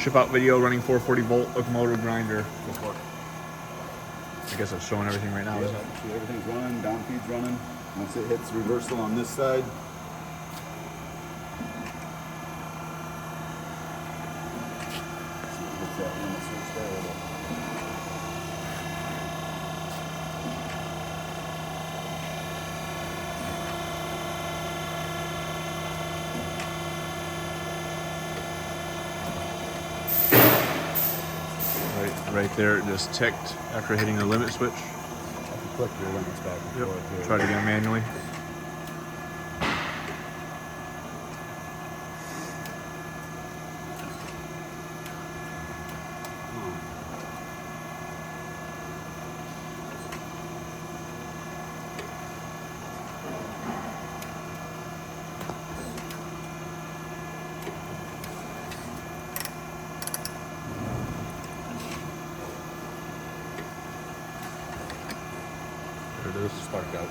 ship out video running 440 volt locomotive grinder. Go for it. I guess it's showing everything right now, Yeah, isn't it? see, everything's running, down feed's running. Once it hits reversal on this side, see if it hits that limit switch there. Right there, it just ticked after hitting the limit switch. If you click your limits back and forth here. Try it again manually. There it is. Spark out.